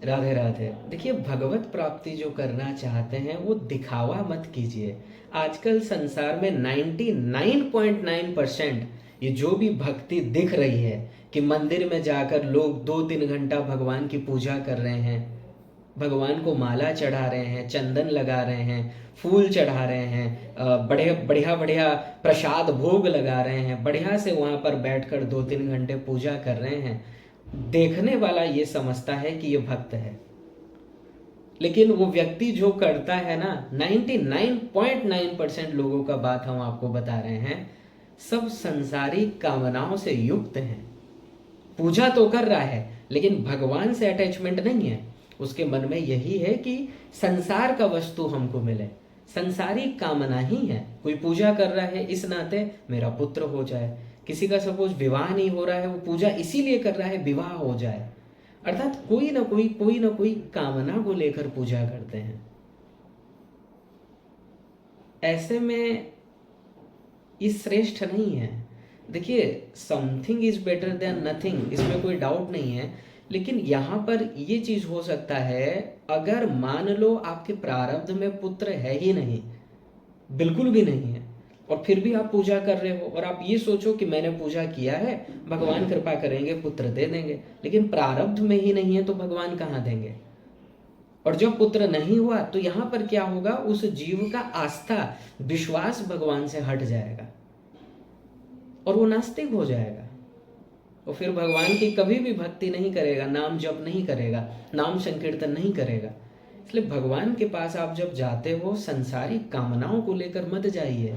राधे राधे। देखिए, भगवत प्राप्ति जो करना चाहते हैं वो दिखावा मत कीजिए। आजकल संसार में 99.9% ये जो भी भक्ति दिख रही है कि मंदिर में जाकर लोग 2-3 घंटा भगवान की पूजा कर रहे हैं, भगवान को माला चढ़ा रहे हैं, चंदन लगा रहे हैं, फूल चढ़ा रहे हैं, बढ़िया बढ़िया बढ़िया प्रसाद भोग लगा रहे हैं, बढ़िया से वहाँ पर बैठकर 2-3 घंटे पूजा कर रहे हैं। देखने वाला ये समझता है कि ये भक्त है, लेकिन वो व्यक्ति जो करता है ना, 99.9% लोगों का बात हम आपको बता रहे हैं, सब संसारिक कामनाओं से युक्त हैं। पूजा तो कर रहा है लेकिन भगवान से अटैचमेंट नहीं है। उसके मन में यही है कि संसार का वस्तु हमको मिले, संसारिक कामना ही है। कोई पूजा कर रहा है इस नाते मेरा पुत्र हो जाए, किसी का सपोज विवाह नहीं हो रहा है, वो पूजा इसीलिए कर रहा है विवाह हो जाए। अर्थात कोई ना कोई कामना को लेकर पूजा करते हैं। ऐसे में ये श्रेष्ठ नहीं है। देखिए, something is better than nothing, इसमें कोई डाउट नहीं है। लेकिन यहाँ पर ये चीज हो सकता है, अगर मान लो आपके प्रारब्ध में पुत्र है ही नहीं, बिल्कुल भी नहीं है, और फिर भी आप पूजा कर रहे हो और आप ये सोचो कि मैंने पूजा किया है, भगवान कृपा करेंगे पुत्र दे देंगे, लेकिन प्रारब्ध में ही नहीं है तो भगवान कहाँ देंगे। और जब पुत्र नहीं हुआ तो यहाँ पर क्या होगा, उस जीव का आस्था विश्वास भगवान से हट जाएगा और वो नास्तिक हो जाएगा। और फिर भगवान की कभी भी भक्ति नहीं करेगा, नाम जप नहीं करेगा, नाम संकीर्तन नहीं करेगा। इसलिए भगवान के पास आप जब जाते हो, संसारिक कामनाओं को लेकर मत जाइए।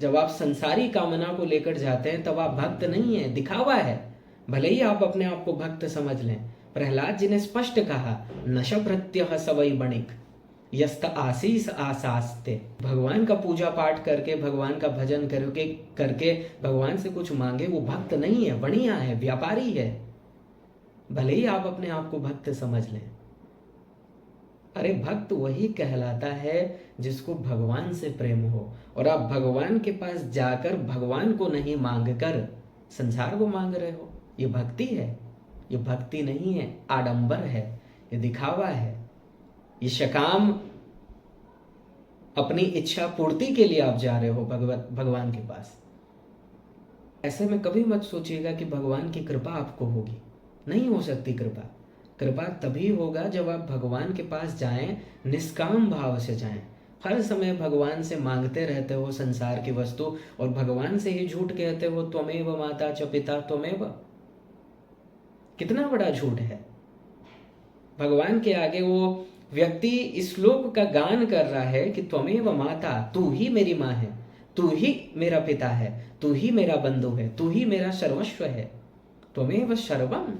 जब आप संसारी कामना को लेकर जाते हैं तब आप भक्त नहीं है, दिखावा है। भले ही आप अपने आप को भक्त समझ लें। प्रहलाद जी ने स्पष्ट कहा, नश प्रत्यह सवई बणिक यस्त आशीष आसास्ते। भगवान का पूजा पाठ करके, भगवान का भजन करके भगवान से कुछ मांगे, वो भक्त नहीं है, बढ़िया है, व्यापारी है। भले ही आप अपने आप को भक्त समझ लें। अरे भक्त वही कहलाता है जिसको भगवान से प्रेम हो, और आप भगवान के पास जाकर भगवान को नहीं मांगकर संसार को मांग रहे हो। ये भक्ति है? ये भक्ति नहीं है, आडंबर है, ये दिखावा है, ये शकाम अपनी इच्छा पूर्ति के लिए आप जा रहे हो भगवान के पास। ऐसे में कभी मत सोचिएगा कि भगवान की कृपा आपको होगी, नहीं हो सकती कृपा। कृपा तभी होगा जब आप भगवान के पास जाएं, निष्काम भाव से जाएं। हर समय भगवान से मांगते रहते हो संसार की वस्तु, और भगवान से ही झूठ कहते हो, त्वमेव माता च पिता त्वमेव। कितना बड़ा झूठ है। भगवान के आगे वो व्यक्ति इस श्लोक का गान कर रहा है कि त्वमेव माता, तू ही मेरी माँ है, तू ही मेरा पिता है, तू ही मेरा बंधु है, तू ही मेरा सर्वस्व है, त्वमेव सर्वम।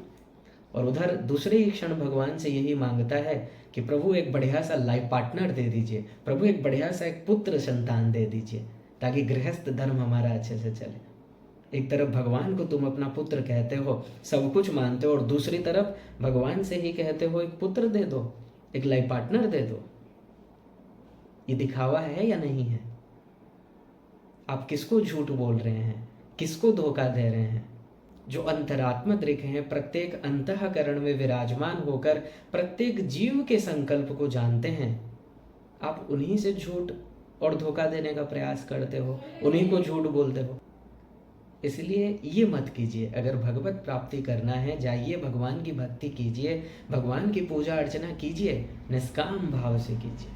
और उधर दूसरे ही क्षण भगवान से यही मांगता है कि प्रभु एक बढ़िया सा लाइफ पार्टनर दे दीजिए, प्रभु एक बढ़िया सा एक पुत्र संतान दे दीजिए, ताकि गृहस्थ धर्म हमारा अच्छे से चले। एक तरफ भगवान को तुम अपना पुत्र कहते हो, सब कुछ मानते हो, और दूसरी तरफ भगवान से ही कहते हो एक पुत्र दे दो, एक लाइफ पार्टनर दे दो। ये दिखावा है या नहीं है? आप किसको झूठ बोल रहे हैं, किसको धोखा दे रहे हैं? जो अंतरात्मा दृक हैं, प्रत्येक अंतःकरण में विराजमान होकर प्रत्येक जीव के संकल्प को जानते हैं, आप उन्हीं से झूठ और धोखा देने का प्रयास करते हो, उन्हीं को झूठ बोलते हो। इसलिए ये मत कीजिए। अगर भगवत प्राप्ति करना है, जाइए भगवान की भक्ति कीजिए, भगवान की पूजा अर्चना कीजिए, निष्काम भाव से कीजिए।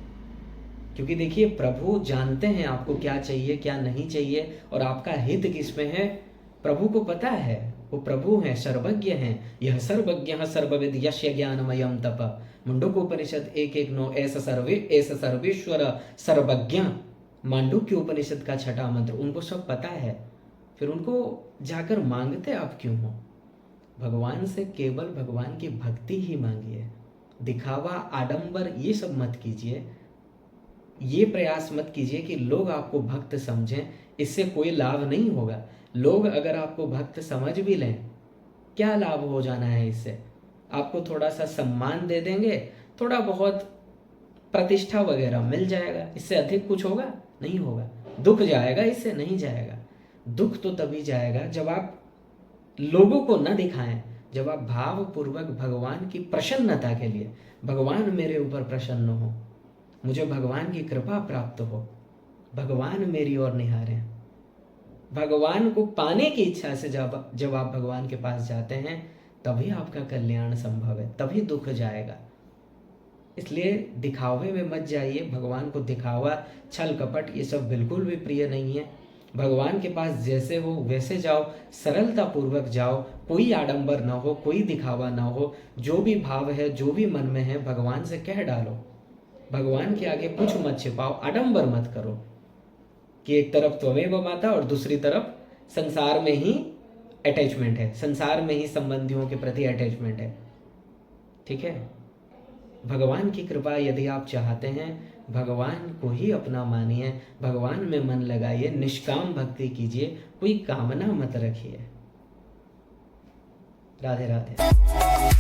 क्योंकि देखिए, प्रभु जानते हैं आपको क्या चाहिए क्या नहीं चाहिए, और आपका हित किसमें है प्रभु को पता है। वो प्रभु हैं, सर्वज्ञ हैं। यह सर्वज्ञ सर्वविद यस्य ज्ञानमयम तप। मुंडकोपनिषद 1:1-9। ऐसा सर्वेश्वर सर्वज्ञ, मांडुक्य उपनिषद का 6वां मंत्र। उनको सब पता है, फिर उनको जाकर मांगते आप क्यों हो? भगवान से केवल भगवान की भक्ति ही मांगिए। दिखावा, आडंबर ये सब मत कीजिए। ये प्रयास मत कीजिए कि लोग आपको भक्त समझें, इससे कोई लाभ नहीं होगा। लोग अगर आपको भक्त समझ भी लें, क्या लाभ हो जाना है इससे? आपको थोड़ा सा सम्मान दे देंगे, थोड़ा बहुत प्रतिष्ठा वगैरह मिल जाएगा, इससे अधिक कुछ होगा? नहीं होगा। दुख जाएगा, इससे नहीं जाएगा। दुख तो तभी जाएगा जब आप लोगों को न दिखाएं, जब आप भावपूर्वक भगवान की प्रसन्नता के लिए, भगवान मेरे ऊपर प्रसन्न हो, मुझे भगवान की कृपा प्राप्त हो, भगवान मेरी ओर निहारें, भगवान को पाने की इच्छा से जब आप भगवान के पास जाते हैं, तभी आपका कल्याण संभव है, तभी दुख जाएगा। इसलिए दिखावे में मत जाइए। भगवान को दिखावा, छल कपट, ये सब बिल्कुल भी प्रिय नहीं है। भगवान के पास जैसे हो वैसे जाओ, सरलता पूर्वक जाओ, कोई आडंबर ना हो, कोई दिखावा ना हो। जो भी भाव है, जो भी मन में है, भगवान से कह डालो। भगवान के आगे कुछ मत छिपाओ, आडंबर मत करो कि एक तरफ त्वमेव माता और दूसरी तरफ संसार में ही अटैचमेंट है, संसार में ही संबंधियों के प्रति अटैचमेंट है। ठीक है। भगवान की कृपा यदि आप चाहते हैं, भगवान को ही अपना मानिए, भगवान में मन लगाइए, निष्काम भक्ति कीजिए, कोई कामना मत रखिए। राधे राधे।